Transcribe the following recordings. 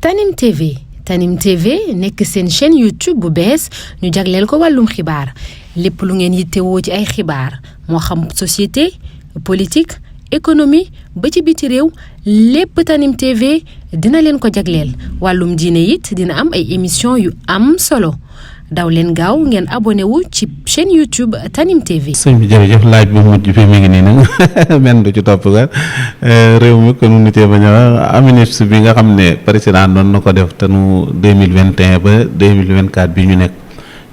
Tanim TV Tanim TV nekk seen chaîne YouTube bu bees ñu jagleel ko wàllum xibaar lépp lu ngeen yittewoo ci ay xibaar moo xam société politique économie ba ci biti réew lépp Tanim TV dina leen ko jagleel wàllum diine it dina am ay émission yu am solo daw leen gaaw ngeen abonné wu ci chaîne YouTube Tanim TV. sëñ bi jërëjëf laaj bi mujj fi mi ngi nii nag men du ci topp ga réew mi kon mu nitee bañ a amnistie bi nga xam ne président doon na ko def te nu 2021 ba 2024 bi ñu nekk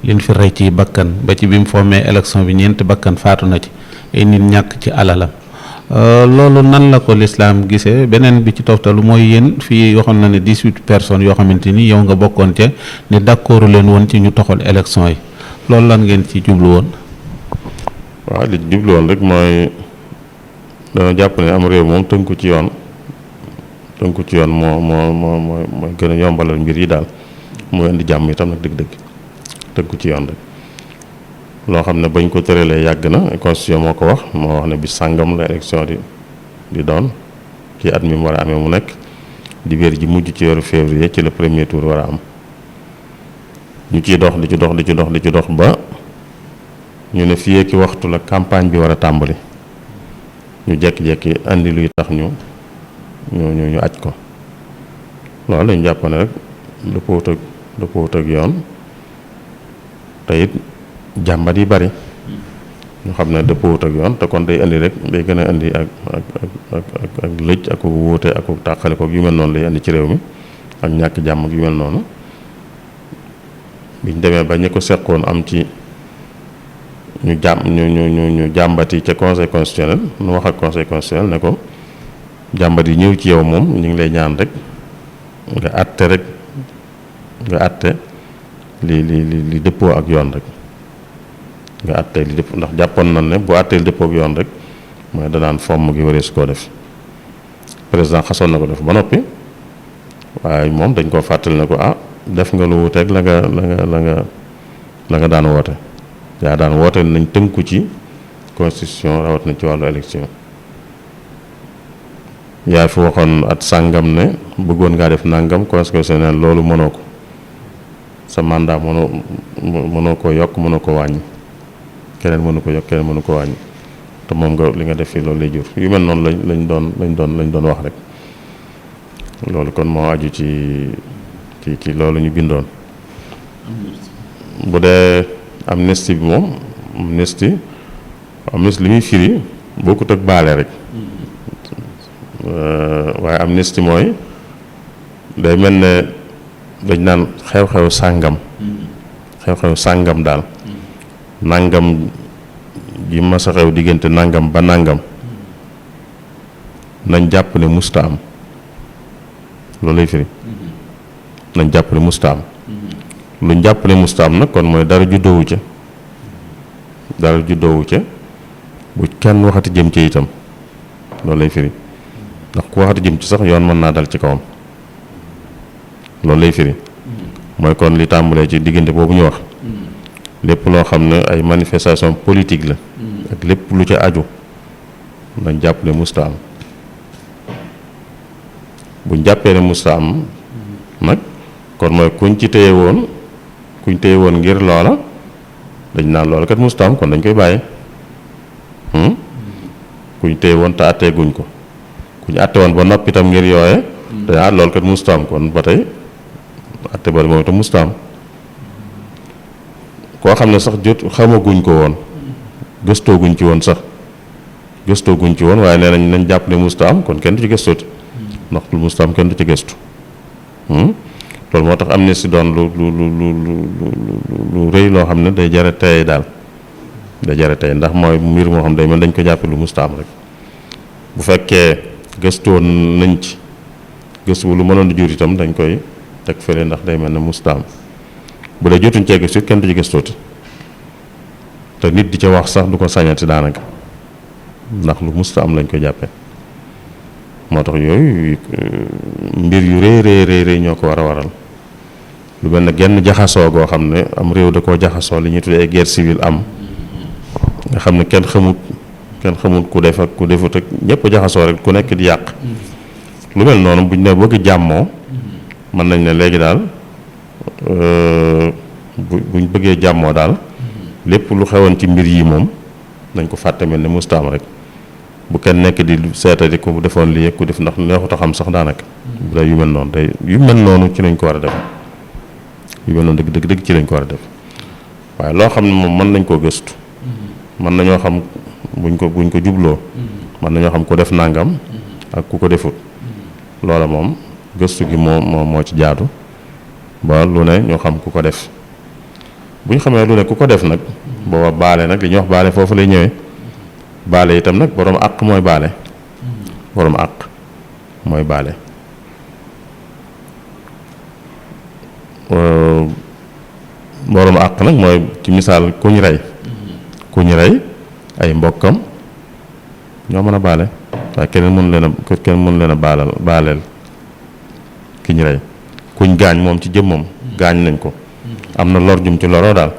liñ fi rey ci bakkan ba ci bi mu formé élection bi ñeenti bakkan faatu na ci ay nit ñàkk ci alalam loolu nan la ko lislaam gisee beneen bi ci toftalu mooy yéen fii waxoon na ne 18 personnes yoo xamante ni yow nga bokkoon ca ne d'accord leen woon ci ñu toxal élection yi loolu lan ngeen ci jublu woon. waaw li jublu woon rek mooy dana jàpp ne am réew moom tënku ci yoon mooy gën a yombalal mbir yi daal mooy indi jàmm itam nag dëgg-dëgg tënku ci yoon rek. loo xam ne bañ ko tëralee yàgg na constitution moo ko wax moo wax ne bi sàngam la élection di doon ci at mi mu war a amee mu nekk dibéer ji mujj ci weeru février ci le premier tour war a am ñu ciy dox di ci dox ba ñu ne fii ki waxtu la campagne bi war a tàmbali ñu jekki-jekki andi luy tax ñu aj ko loolu lañu jàpp ne rek dëppoowut ak yoon te it jàmbat yi bari ñu xam ne dëppoowut ak yoon te kon day indi rek day gën a indi ak lëj ak wuute ak tàqale ko yu mel noonu lay indi ci réew mi ak ñàkk jàmm ak yu mel noonu biñ demee ba ñi ko seqoon am ci ñu jàmbati ca conseil constitutionnel nu wax ak conseil constitutionnel ne ko jàmbat yi ñëw ci yow moom ñu ngi lay ñaan rek nga àtte li dëppoo ak yoon rek nga àttee li dëpp ndax jàppoon nañ ne bu àttee li dëppoo ak yoon rek mooy danaan fomm gi waree su koo def président xasoon na ko def ba noppi waaye moom dañ koo fàttali ne ko def nga lu wuteeg la nga daan woote yaa daan woote nañ tënku ci constitution rawat na ci wàllu élection yaa fi waxoon at sàngam ne bëggoon ngaa def nàngam constitutionnel loolu mënoo ko sa mandat mënoo ko yokk mënoo ko wàññi keneen mënu ko yokk keneen mënu ko wàññi te moom nga li nga def fii loolu lay jur yu mel noonu lañ doon wax rek loolu kon moo aju ci loolu ñu bindoon. bu dee amnistie bi moom amnistie li muy firi bokkut ak baale rek waaye amnistie mooy day mel ne dañ naan xew-xew sàngam daal nangam ji ma sa xew diggante nangam ba nangam nañ jàpp ne musta am loolu lay firi nañ jàpp ne musta am luñ jàpp ne musta am nag kon mooy dara juddoowu ca bu kenn waxati jëm ci itam loolu lay firi ndax ku waxati jëm ci sax yoon mën naa dal ci kawam loolu lay firi mooy kon li tàmbalee ci diggante boobu ñu wax lépp loo xam ne ay manifestation politique la ak lépp lu ca aju nañ jàpp ne musta am buñ jàppee ne musta am nag kon mooy kuñ téye woon ngir loola dañ naan loola kat musta am kon dañ koy bàyyi kuñ téye woon te àttee guñ ko kuñ àtte woon ba noppi itam ngir yooye dañ loolu kat musta am kon ba tey àtte ba moom itam musta am koo xam ne sax xamaguñ ko woon gëstooguñ ci woon waaye nee nañ jàpp ne musta am kon kenn du ci gëstooti ndax lu musta am kenn du ci gëstu loolu moo tax amnistie doon lu rëy loo xam ne day jare tey daal day jare tey ndax mooy mbir moo xam day mel dañ ko jàppe lu musta am rek bu fekkee gëstoo nañ ci gëstu bu lu mënoon di jur itam dañ koy teg fële ndax day mel ne musta am bu dee jotuñ cee gëstu kenn du ci gëstooti te nit di ca wax sax du ko sañati daanaka ndax lu musta am lañ ko jàppe moo tax yooyu mbir yu rëy ñoo ko war a waral lu mel ne genn jaxasoo goo xam ne am réew da koo jaxasoo li ñuy tuddee guerre civile am nga xam ne kenn xamut ku def ak ku defut ak ñëpp jaxasoo rek ku nekk di yàq lu mel noonu buñ ne bëgg jàmmoo mën nañ ne léegi daal buñ bëggee jàmmoo daal lépp lu xewoon ci mbir yi moom nañ ko fàtte mel ne mustaam rek bu kenn nekk di seetati ku defoon lii ku def ndax neexut a xam sax daanaka bu dee yu mel noonu day yu mel noonu ci lañ ko war a def yu mel noonu dëgg ci lañ ko war a def waaye loo xam ne moom mën nañ koo gëstu mën nañoo xam buñ ko jubloo mën nañoo xam ko def nangam ak ku ko defut loola moom gëstu gi moo ci jaadu ba lu ne ñoo xam ku ko def bu ñu xamee lu ne ku ko def nag booba baale nag li ñuy wax baale foofu lay ñëwee baale itam nag borom àq mooy baale borom àq mooy baale borom àq nag mooy ci misaal ku ñu rey ay mbokkam ñoo mën a baale waaye kenn mën leen a baaleel ki ñu rey kuñ gaañ moom ci jëmmam gaañ nañ ko am na lor jum ci loroo daal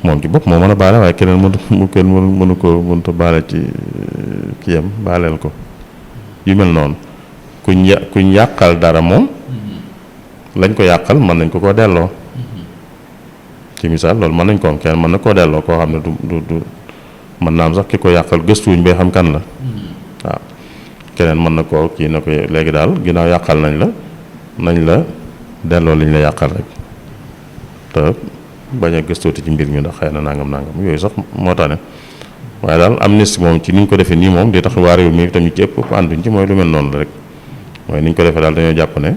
moom ci bopp moo mën a baale waaye keneen mënut a baale ci kiyam baaleel ko yu mel noonu kuñ yàqal dara moom lañ ko yàqal mën nañ ko delloo ci misaal loolu mën nañ ko am kenn mën na koo delloo koo xam ne du mën naa am sax ki ko yàqal gëstuwuñ bay xam kan la waaw keneen mën na koo kii na ko léegi daal ginnaaw yàqal nañ la delloo liñ la yàqal rek te bañ a gëstooti ci mbir mi ndax xëy na nangam yooyu sax moo tax ne waaye daal amnistie moom ci niñ ko defee nii moom di tax waa réew mi tamit ci ëpp ànduñ ci mooy lu mel noonu la rek mooy niñ ko defee daal dañoo jàpp ne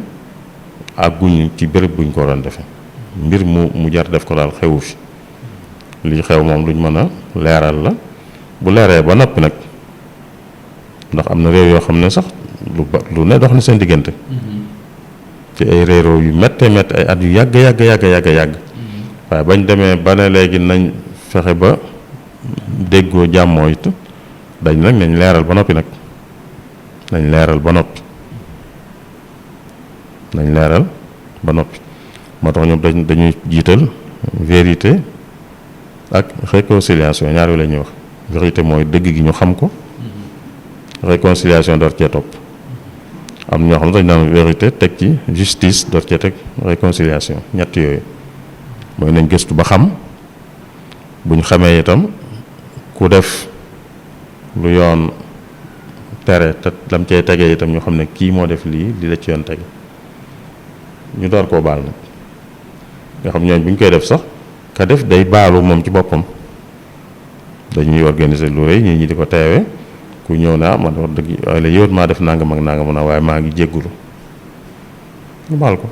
àgguñ ci béréb buñ ko waroon defee mbir mu jar def ko daal xewu fi lii xew moom luñ mën a leeral la bu leeree ba noppi nag ndax am na réew yoo xam ne sax lu ne dox na seen diggante ci ay réeroo yu métte ay at yu yàgg waaye bañ demee ba ne léegi nañ fexe ba déggoo jàmmoo it dañ nag nañ leeral ba noppi moo tax ñoom dañuy jiital vérité ak réconciliation ñaar yu la ñuy wax vérité mooy dëgg gi ñu xam ko réconciliation door cee topp am ñoo xam ne dañ naan vérité teg ci justice door cee teg réconciliation ñett yooyu mooy nañ gëstu ba xam buñ xamee itam ku def lu yoon tere te lam cay tegee itam ñu xam ne kii moo def lii la ci yoon tege ñu door koo baal nag nga xam ñooñ bu ñu koy def sax ka def day baalu moom ci boppam dañuy organiser lu rëy ñi di ko teewe ku ñëw naa man wax dëgg waaye la yowat maa def nangam ak nangam na waaye maa ngi jéggulu ñu baal ko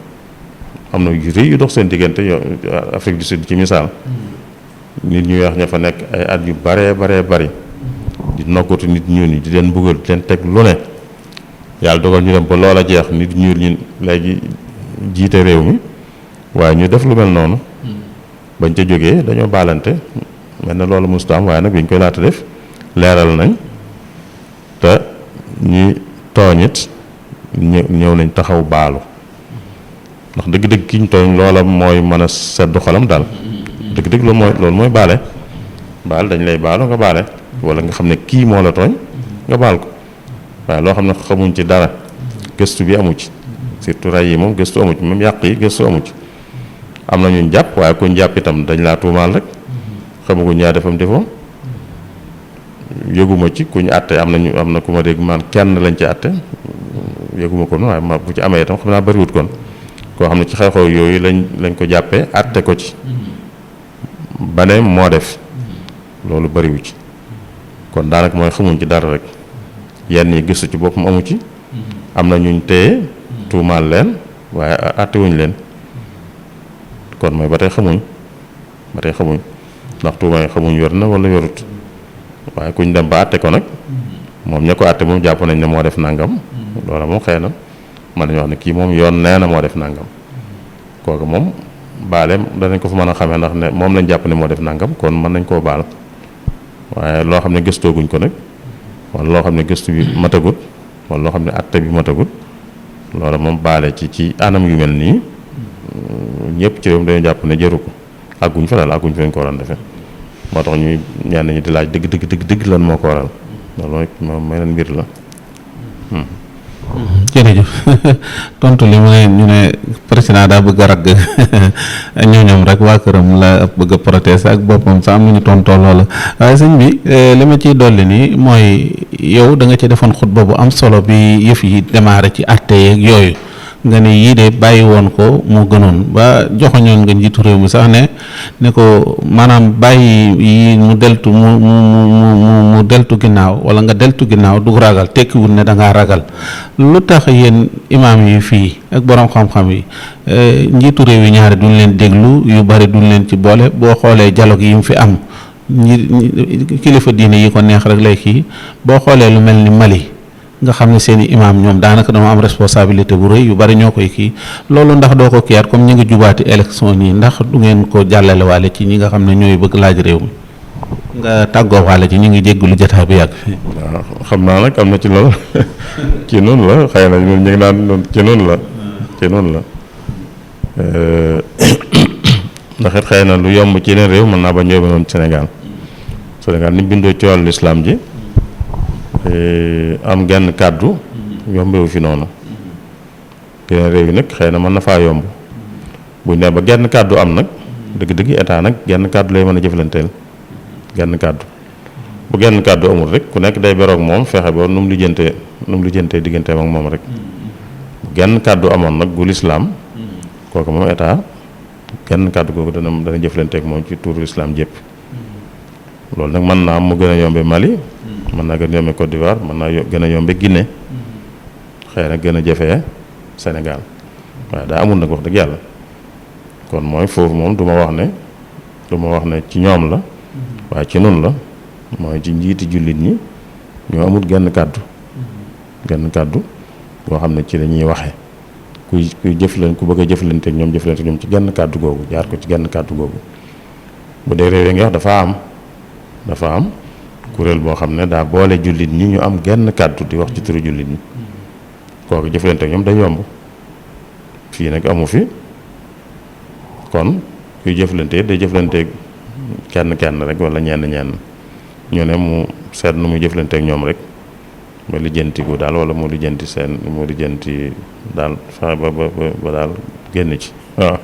am na yu rëy yu dox seen diggante Afrique du Sud ci misaal nit ñu weex ña fa nekk ay at yu baree bari di noggatu nit ñuul ñi di leen buggal di leen teg lu ne yàlla dogal ñu dem ba loola jeex nit ñuul ñi léegi jiite réew mi waaye ñu def lu mel noonu bañ ca jógee dañoo baalante mel na loolu musta am waaye nag bi ñu koy laata def leeral nañ te ñi tooñit ñëw nañ taxaw baalu ndax dëgg-dëgg ki ñu tooñ loola mooy mën a seddu xolam daal dëgg-dëgg loolu mooy baale dañ lay baalu nga baale wala nga xam ne kii moo la tooñ nga baal ko waaye loo xam ne xamuñ ci dara gëstu bi amu ci surtout rey yi moom gëstu amu ci même yàq yi gëstu amu ci am na ñun jàpp waaye kuñ jàpp itam dañ laa tuumaal rek xamaguñ yaa defam defoo yëguma ci kuñ àtte am na ku ma dégg man kenn lañ ci àtte yëguma ko waaye ma bu ci amee itam xam naa bariwut kon koo xam ne ci xew-xew yooyu lañ ko jàppee àtte ko ci ba ne moo def loolu bariwu ci kon daanaka mooy xamuñ ci dara rek yenn yi gëstu ci boppam amu ci am na ñuñ téye tuumaal leen waaye àttewuñ leen kon mooy ba tey xamuñ ndax tuuma yi xamuñ yor na wala yorut waaye kuñ dem ba àtte ko nag moom ña ko àtte moom jàpp nañ ne moo def nangam loola moom xëy na mën nañu wax ne kii moom yoon nee na moo def nangam kooku moom baaleem danañ ko fa mën a xamee ndax ne moom lañ jàpp ne moo def nangam kon mën nañ koo baal waaye loo xam ne gëstooguñ ko nag wala loo xam ne gëstu bi matagut wala loo xam ne àtte bi matagut loola moom baale ci anam yu mel nii ñëpp ci réew dañoo jàpp ne jëru ko àgguñ fa daal àgguñ fa ñu ko waroon defee moo tax ñuy ñenn ñi di laaj dëgg lan moo ko waral loolu mooy meneen mbir la. jërëjëf tontu li mu ne ñu ne président daa bëgg a ragg ñooñoom rek waa këram la bëgg a protester ak boppam sax am nañu tontoo loola waaye sëñ bi li ma ciy dolli nii mooy yow da nga ci defoon xutba bu am solo bi yëf yi démarré ci àtte yeeg yooyu nga ne yii de bàyyi woon ko moo gënoon ba joxoñoon nga njiitu réew mi sax ne ko maanaam bàyyi yi mu deltu mu deltu ginnaaw wala nga deltu ginnaaw du ragal tekkiwul ne da ngaa ragal lu tax yéen imaam yi fii ak borom xam-xam yi njiitu réew yi ñaari duñ leen déglu yu bari duñ leen ci boole boo xoolee dialogue yi mu fi am kilifa diine yi ko neex rek lay kii boo xoolee lu mel ni Mali nga xam ne seen i imaam ñoom daanaka dama am responsabilité bu rëy yu bari ñoo koy kii loolu ndax doo ko kiyaat comme ñu ngi jubaati élection nii ndax du ngeen ko jàllale waale ci ñi nga xam ne ñooy bëgg laaj réew mi nga tàggoo waale ci ñi ngi jéggulu jotaay bi yàgg. waaw xam naa nag am na ci loolu ci noonu la xëy na ñun ñu ngi naan ci noonu la ndax it xëy na lu yomb ci yeneen réew mën naa ba ñëw ba noonu Sénégal ni bindoo ci wàllu lislaam ji am genn kàddu yombewu fi noonu yeneen réew yi nag xëy na mën na faa yomb buñ ne ba genn kàddu am nag dëgg-dëgg état nag genn kàddu lay mën a jëflanteel genn kàddu bu genn kàddu amul rek ku nekk day beroog moom fexe ba nu mu lijjantee digganteem ak moom rek bu genn kàddu amoon nag gu lislaam kooku moom état genn kàddu googu dana jëflanteeg moom ci tuuru lislaam jépp loolu nag mën naa am mu gën a yombe Mali mën naa gën a yombe Côte d'Ivoire mën naa gën a yombe Guinée xëy na gën a jafee Sénégal waaye daa amul nag wax dëgg yàlla kon mooy foofu moom du ma wax ne ci ñoom la waaye ci nun la mooy ci njiiti jullit ñi ñoo amul genn kàddu boo xam ne ci la ñuy waxe kuy ku bëgg a jëflante ak ñoom ci genn kàddu googu jaar ko ci genn kàddu googu bu dee réew yi nga wax dafa am kuréel boo xam ne daa boole jullit ñi ñu am genn kàddu di wax ci turu jullit ñi kooku jëflante ak ñoom day yomb fii nag amu fi kon kuy jëflante day jëflante kenn rek wala ñenn ñu ne mu seet nu muy jëflante ak ñoom rek ba lijjanti ko daal wala mu lijjanti daal fexe ba daal génn ci waaw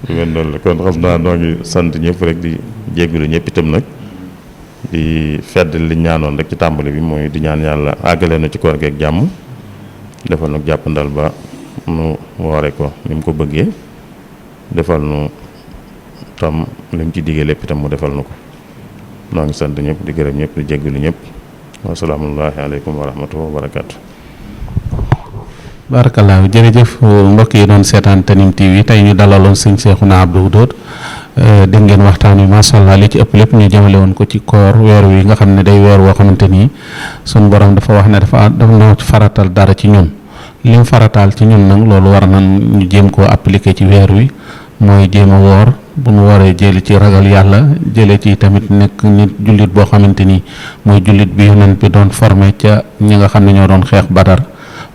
lu mel noonu la kon xam naa noo ngi sant ñëpp rek di jéggulu ñëpp itam nag di fedd li ñaanoon rek ci tàmbali bi mooy di ñaan yàlla àggale na ci koor gi ak jàmm defal nag jàppandal ba nu woore ko ni mu ko bëggee defal nu tam li mu ci diggee lépp itam mu defal nu ko noo ngi sant ñëpp di gërëm ñëpp di jéggulu ñëpp wasalaamullahi aleykum wa rahmatullahi wa barakaatu. barakallahu jërëjëf mbokk yi doon seetaan Tanime TV tey ñu dalaloon sëñ Cheikhouna Abdou Wadoud dégg ngeen waxtaan wi macha allah li ci ëpp lépp ñu jëmale woon ko ci koor weer wi nga xam ne day weer woo xamante ni suñ borom dafa wax ne dafa na faratal dara ci ñun li mu farataal ci ñun nag loolu war na ñu jéem koo appliquer ci weer wi mooy jéem a woor bu nu waree jëli ci ragal yàlla jëlee ci tamit nekk nit jullit boo xamante ni mooy jullit bi yonent bi doon formé ca ñi nga xam ne ñoo doon xeex Badar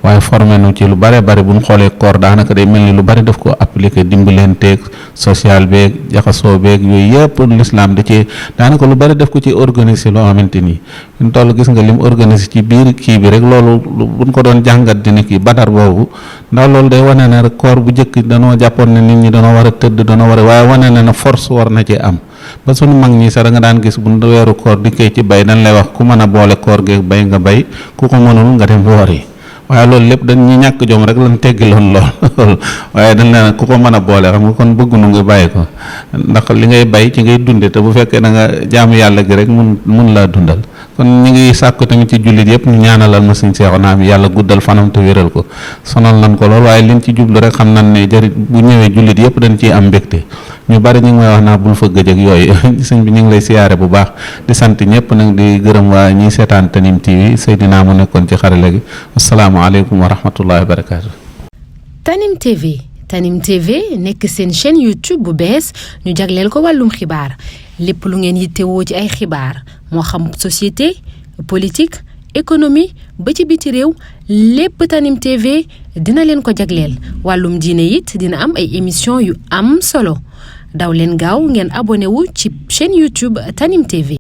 waaye formé nu ci lu bare bari bu ñu xoolee koor daanaka day mel ni lu bari daf ko appliqué dimbalenteeg social beeg jaxasoo beeg yooyu yëpp l'islam da ci daanaka lu bari daf ko ci organiser loo xamante ni ñu toll gis nga lim organiser ci biir kii bi rek loolu buñ ko doon jàngat dina kii Badar boobu ndax loolu day wane ne rek koor bu njëkk danoo jàppoon ne nit ñi danoo war a tëdd danoo war a waaye wane na ne force war na cee am ba sunu mag ñi sax da nga daan gis bu weeru koor dikkee ci bay dañ lay wax ku mën a boole koor geeg bay nga bay ku ko mënul nga dem woor yi waaye loolu lépp dañ ñu ñàkk jom rek lan teggi loon lool waaye dañ leen ku ko mën a boole xam nga kon bëggunu nga bàyyi ko ndax li ngay bay ci ngay dunde te bu fekkee da nga jaamu yàlla gi rek mun laa dundal kon ñu ngi sàkku tamit ci jullit yëpp ñu ñaanalal ma sëñ Cheikhouna mi yàlla guddal fanam te wéral ko sonal nan ko lool waaye liñ ci jublu rek xam nan ne jëri bu ñëwee jullit yëpp dañ ciy am mbégte ñu bari ñu ngi may wax naa bul fa gëj ak yooyu sëñ bi ñu ngi lay siyaare bu baax di sant ñëpp nag di gërëm waa ñiy seetaan Tanime TV Seydina mu nekkoon ci xarale gi asalaamaaleykum wa rahmatullahi wa barakaatu. Tanime TV nekk seen chaîne YouTube bu bees ñu jagleel ko wàllum xibaar lépp lu ngeen yittewoo ci ay xibaar moo xam société politique économie ba ci biti réew lépp Tanime TV dina leen ko jagleel wàllum diine it dina am ay émission yu am solo daw leen gaaw ngeen abonné wu ci chaîne YouTube Tanime TV.